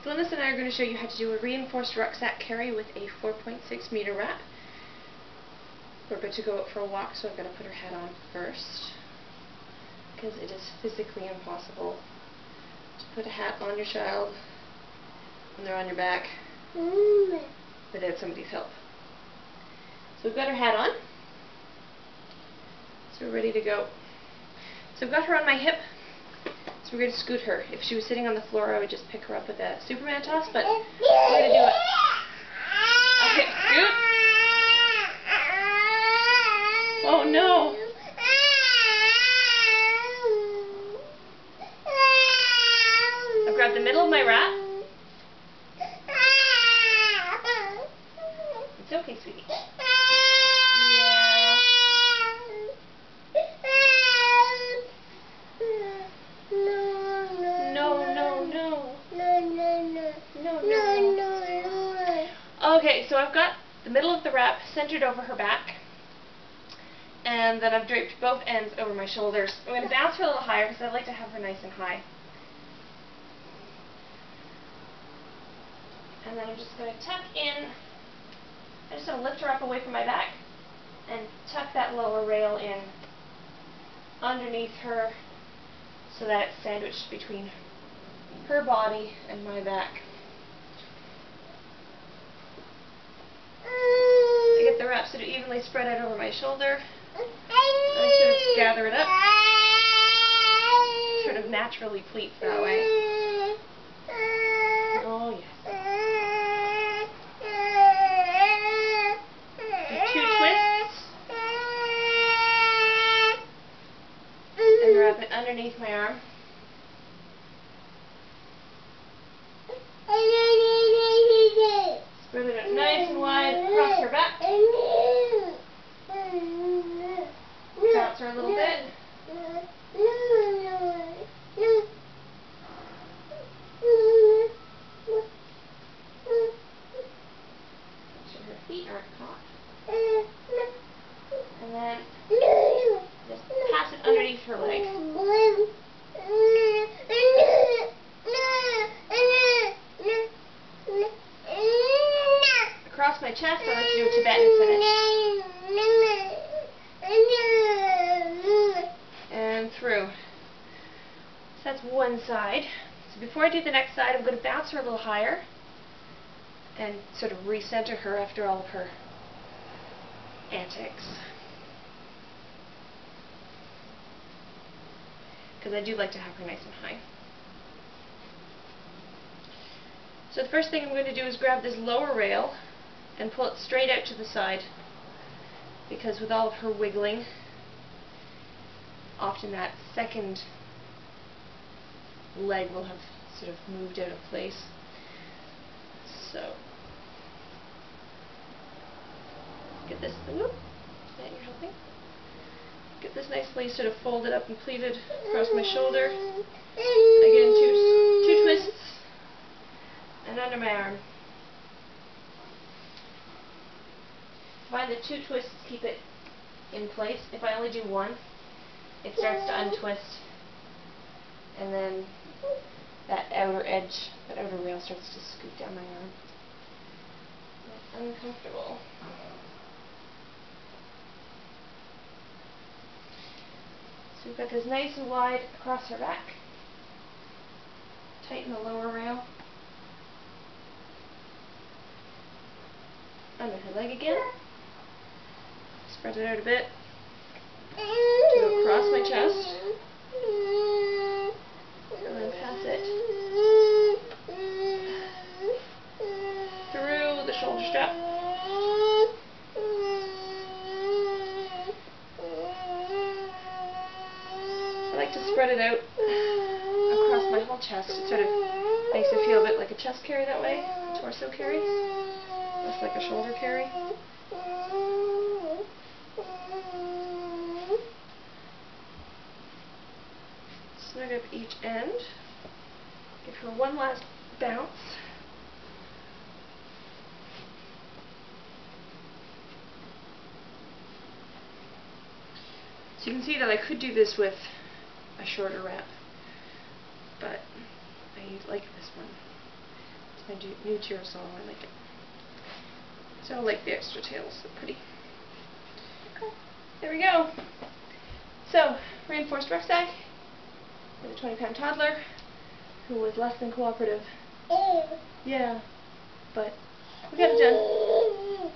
Glynis and I are going to show you how to do a reinforced rucksack carry with a 4.6 meter wrap. We're about to go out for a walk, so I'm going to put her hat on first, because it is physically impossible to put a hat on your child when they're on your back without somebody's help. So we've got her hat on, so we're ready to go. So I've got her on my hip, so we're going to scoot her. If she was sitting on the floor, I would just pick her up with a Superman toss, but we're going to do it. Okay, scoot. Oh no! I've grabbed the middle of my wrap. It's okay, sweetie. Yeah. No. Okay, so I've got the middle of the wrap centered over her back, and then I've draped both ends over my shoulders. I'm going to bounce her a little higher because I'd like to have her nice and high. And then I'm just going to tuck in. I just want to lift her up away from my back and tuck that lower rail in underneath her so that it's sandwiched between her body and my back. I get the wrap sort of evenly spread out over my shoulder. I sort of gather it up. Sort of naturally pleats that way. Oh yes. And 2 twists. And wrap it underneath my arm. Spread it out nice and wide across her back. Bounce her a little bit. Make sure her feet aren't caught. And then just pass it underneath her legs. Across my chest, I like to do a Tibetan finish. And through. So that's one side. So before I do the next side, I'm going to bounce her a little higher and sort of recenter her after all of her antics. Because I do like to have her nice and high. So the first thing I'm going to do is grab this lower rail and pull it straight out to the side, because with all of her wiggling, often that second leg will have sort of moved out of place. So get this, whoop, that you're helping. Get this nicely sort of folded up and pleated across my shoulder. Again, two twists and under my arm. Find the 2 twists keep it in place. If I only do one, it starts to untwist, and then that outer edge, that outer rail starts to scoot down my arm. That's uncomfortable. So we've got this nice and wide across her back. Tighten the lower rail. Under her leg again. Spread it out a bit. To go across my chest. And then pass it through the shoulder strap. I like to spread it out across my whole chest. It sort of makes it feel a bit like a chest carry that way, a torso carry, less like a shoulder carry. Snug up each end. Give her one last bounce. So you can see that I could do this with a shorter wrap, but I like this one my new Girasol. I like it. So I like the extra tails. They're pretty. Okay. There we go. So, reinforced rucksack with a 20-pound toddler who was less than cooperative. Yeah, but we got it done.